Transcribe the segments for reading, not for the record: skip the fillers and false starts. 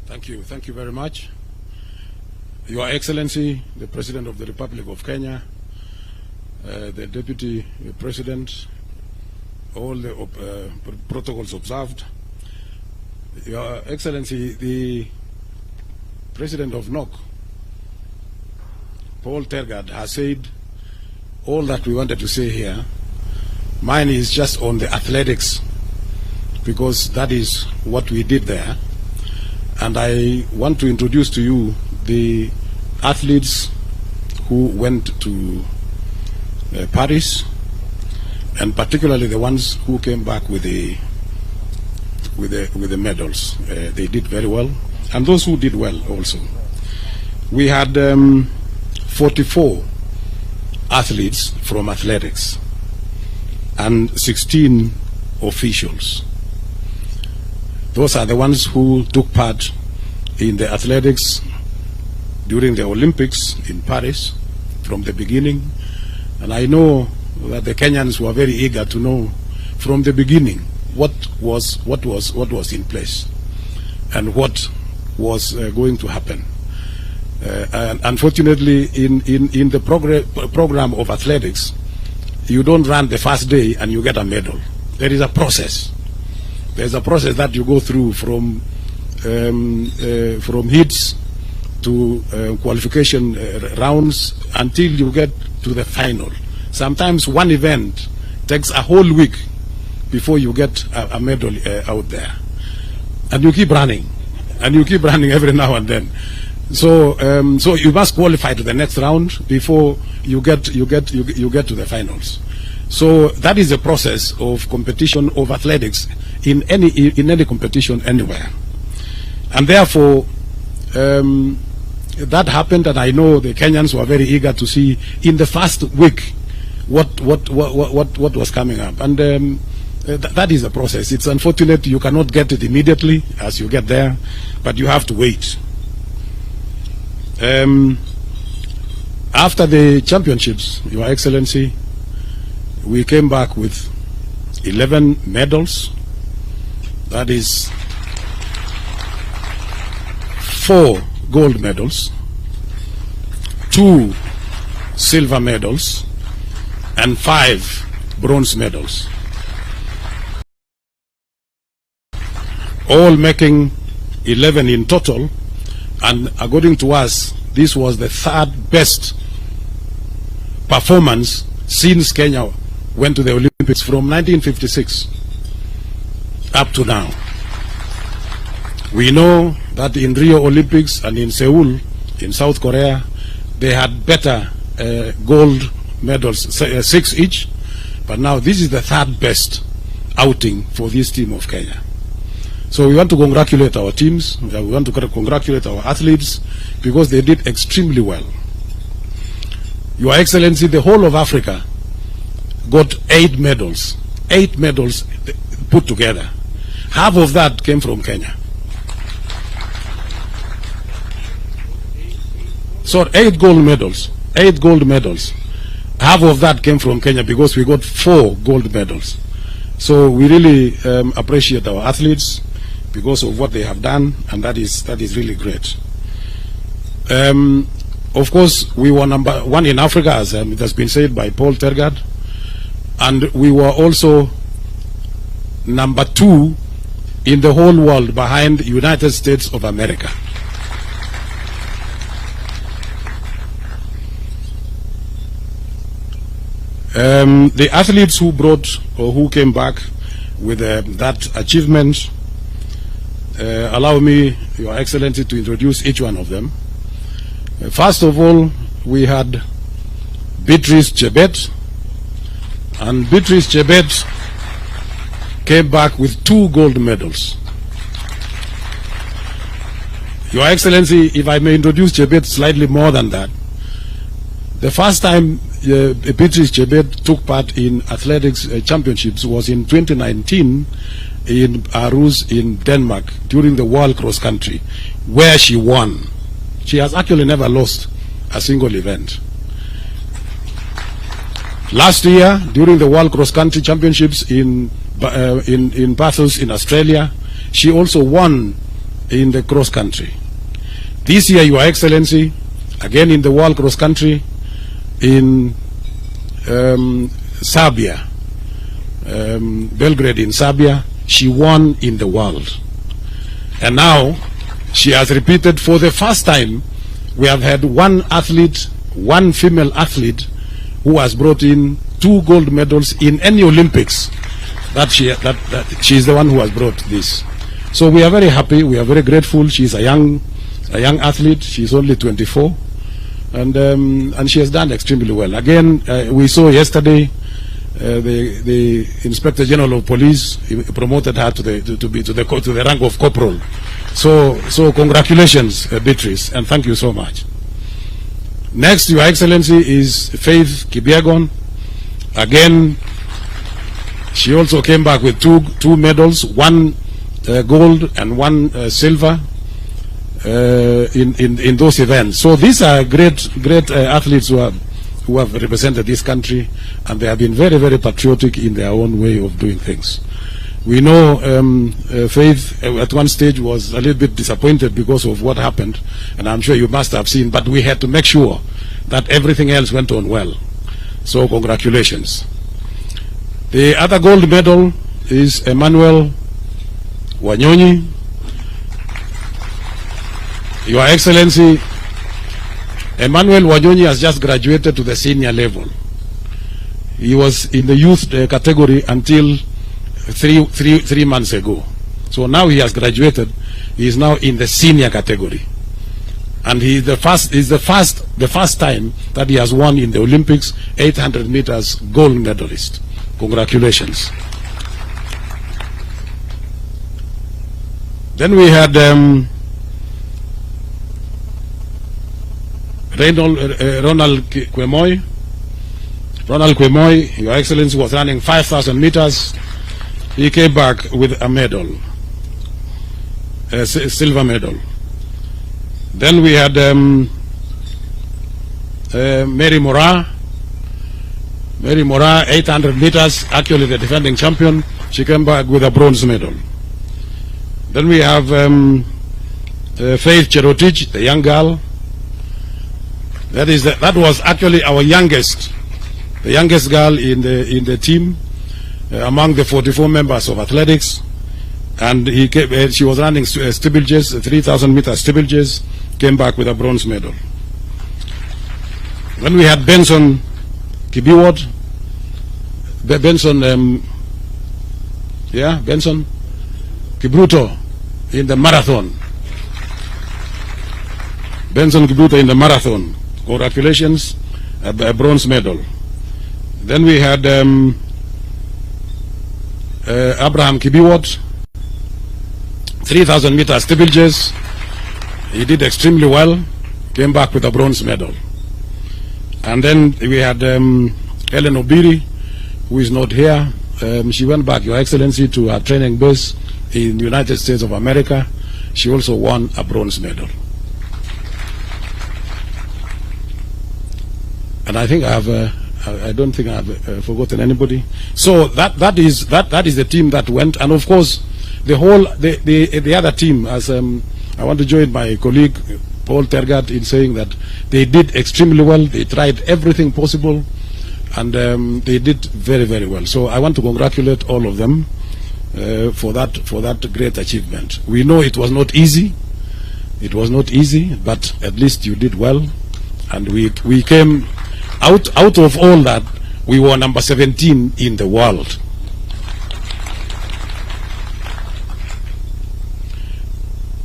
Thank you very much. Your Excellency, the President of the Republic of Kenya, the Deputy President, all the protocols observed. Your Excellency, the President of NOC, Paul Tergad, has said all that we wanted to say here. Mine is just on the athletics, because that is what we did there. And I want to introduce to you the athletes who went to Paris, and particularly the ones who came back with the medals. They did very well, and those who did well also. We had 44 athletes from athletics and 16 officials. Those are the ones who took part in the athletics during the Olympics in Paris from the beginning. And I know that the Kenyans were very eager to know from the beginning what was in place and what was going to happen. And unfortunately, in the program of athletics, you don't run the first day and you get a medal. There is a process. There's a process that you go through from heats to qualification rounds until you get to the final. Sometimes one event takes a whole week before you get a medal out there, and you keep running, every now and then. So you must qualify to the next round before you get to the finals. So that is the process of competition of athletics in any competition anywhere, and therefore that happened. And I know the Kenyans were very eager to see in the first week what was coming up, and that is the process. It's unfortunate you cannot get it immediately as you get there, but you have to wait. After the championships, Your Excellency, we came back with 11 medals. That is 4 gold medals, 2 silver medals, and 5 bronze medals, all making 11 in total. And according to us, this was the 3rd best performance since Kenya went to the Olympics from 1956 up to now. We know that in Rio Olympics and in Seoul, in South Korea, they had better gold medals, 6 each, but now this is the 3rd best outing for this team of Kenya. So we want to congratulate our teams, we want to congratulate our athletes, because they did extremely well. Your Excellency, the whole of Africa got 8 medals. 8 medals put together. Half of that came from Kenya. So 8 gold medals. 8 gold medals. Half of that came from Kenya because we got 4 gold medals. So we really appreciate our athletes because of what they have done, and that is really great. Of course, we were number 1 in Africa, as it has been said by Paul Tergad, and we were also number 2 in the whole world behind the United States of America. The athletes who brought or who came back with that achievement, allow me, Your Excellency, to introduce each one of them. First of all, we had Beatrice Chebet, and Beatrice Chebet came back with 2 gold medals. Your Excellency, if I may introduce Chebet slightly more than that, the first time Beatrice Chebet took part in athletics championships was in 2019 in Aarhus in Denmark during the World Cross Country, where she won. She has actually never lost a single event. Last year, during the World Cross Country Championships in Bathurst in Australia, she also won in the cross country. This year, Your Excellency, again in the world cross country in Serbia, Belgrade in Serbia, she won in the world. And now she has repeated for the first time. We have had one athlete, one female athlete, who has brought in 2 gold medals in any Olympics. That she is the one who has brought this. So we are very happy. We are very grateful. She is a young athlete. She is only 24, and she has done extremely well. Again, we saw yesterday the Inspector General of Police promoted her to the rank of corporal. So congratulations, Beatrice, and thank you so much. Next, Your Excellency, is Faith Kipyegon. Again, she also came back with two medals, 1 gold and 1 silver in those events. So these are great athletes who have represented this country, and they have been very, very patriotic in their own way of doing things. We know Faith at one stage was a little bit disappointed because of what happened, and I'm sure you must have seen, but we had to make sure that everything else went on well. So congratulations. The other gold medal is Emmanuel Wanyonyi. Your Excellency, Emmanuel Wanyonyi has just graduated to the senior level. He was in the youth category until three months ago. So now he has graduated. He is now in the senior category, and he is the first time that he has won in the Olympics 800 meters gold medalist. Congratulations. Then we had Ronald Kwemoy. Ronald Kwemoy, Your Excellency, was running 5,000 meters. He came back with a medal, a silver medal. Then we had Mary Mora. Mary Mora, 800 meters, actually the defending champion. She came back with a bronze medal. Then we have Faith Cherotich, the young girl. That was actually our youngest girl in the team among the 44 members of athletics, and she was running steeplechase, 3,000 meter steeplechase, came back with a bronze medal. Then we had Benson Kibiwot, Benson Kibruto in the marathon. Benson Kibruto in the marathon. Congratulations, a bronze medal. Then we had Abraham Kibiwot, 3,000 meter steeplechase. He did extremely well, came back with a bronze medal. And then we had Ellen Obiri, who is not here. She went back, Your Excellency, to her training base in the United States of America. She also won a bronze medal. And I think I don't think I have forgotten anybody. So that is the team that went, and of course the other team. As I want to join my colleague Paul Tergat in saying that they did extremely well. They tried everything possible, and they did very, very well. So I want to congratulate all of them for that great achievement. We know it was not easy. It was not easy, but at least you did well, and we came out of all that. We were number 17 in the world.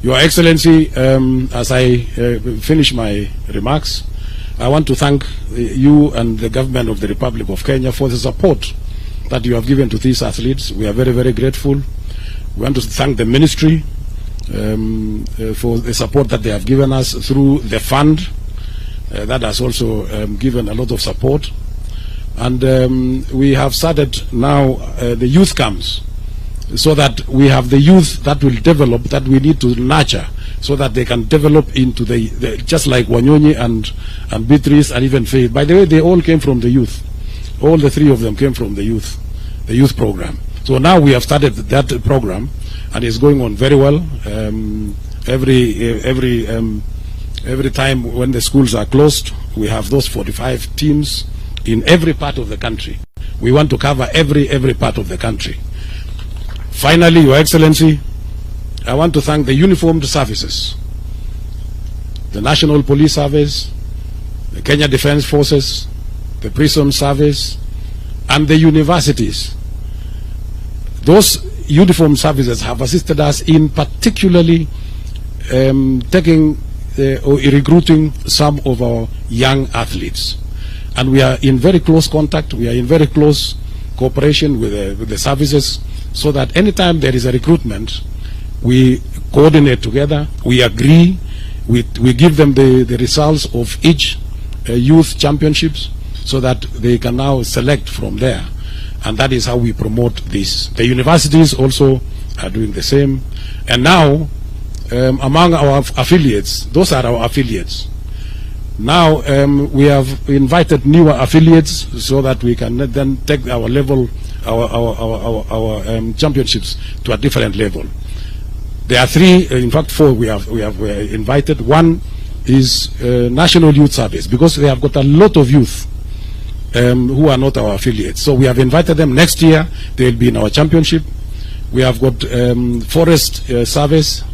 Your Excellency, as I finish my remarks, I want to thank you and the government of the Republic of Kenya for the support that you have given to these athletes. We are very, very grateful. We want to thank the ministry for the support that they have given us through the fund. That has also given a lot of support. And we have started now the youth camps, so that we have the youth that will develop, that we need to nurture, so that they can develop into the just like Wanyonyi and Beatrice and even Faith. By the way, they all came from the youth. All the three of them came from the youth program. So now we have started that program, and it's going on very well. every time when the schools are closed, we have those 45 teams in every part of the country. We want to cover every part of the country. Finally, Your Excellency, I want to thank the uniformed services, the National Police Service, the Kenya Defence Forces, the Prison Service, and the universities. Those uniformed services have assisted us in particularly recruiting some of our young athletes. And we are in very close contact, we are in very close cooperation with the services, so that anytime there is a recruitment, we coordinate together, we agree, we give them the results of each youth championships, so that they can now select from there. And that is how we promote this. The universities also are doing the same. And now, among our affiliates, those are our affiliates. Now we have invited newer affiliates so that we can then take our level, our championships to a different level. There are three, in fact 4 we have invited. One is National Youth Service, because they have got a lot of youth who are not our affiliates. So we have invited them. Next year they will be in our championship. We have got Forest Service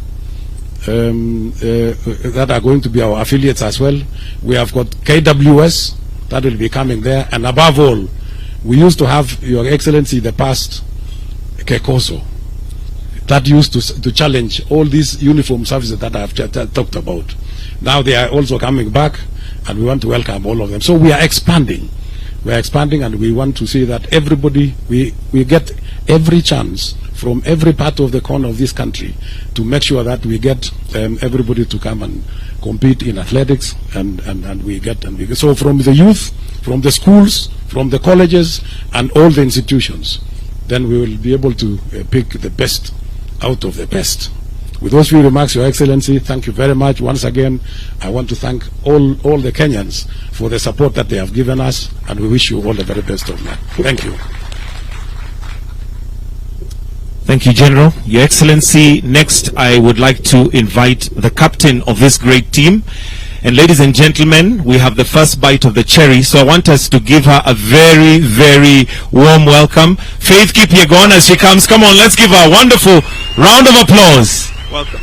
that are going to be our affiliates as well. We have got KWS that will be coming there, and above all, we used to have, Your Excellency, in the past, Kekoso, that used to challenge all these uniform services that I have talked about. Now they are also coming back, and we want to welcome all of them. So we are expanding. We are expanding, and we want to see that everybody, we get every chance from every part of the corner of this country to make sure that we get everybody to come and compete in athletics, and we get. So from the youth, from the schools, from the colleges, and all the institutions, then we will be able to pick the best out of the best. With those few remarks, Your Excellency, thank you very much. Once again, I want to thank all the Kenyans for the support that they have given us, and we wish you all the very best of luck. Thank you. Thank you, General. Your Excellency, next I would like to invite the captain of this great team. And ladies and gentlemen, we have the first bite of the cherry, so I want us to give her a very, very warm welcome. Faith Kipyegon, as she comes. Come on, let's give her a wonderful round of applause. Welcome.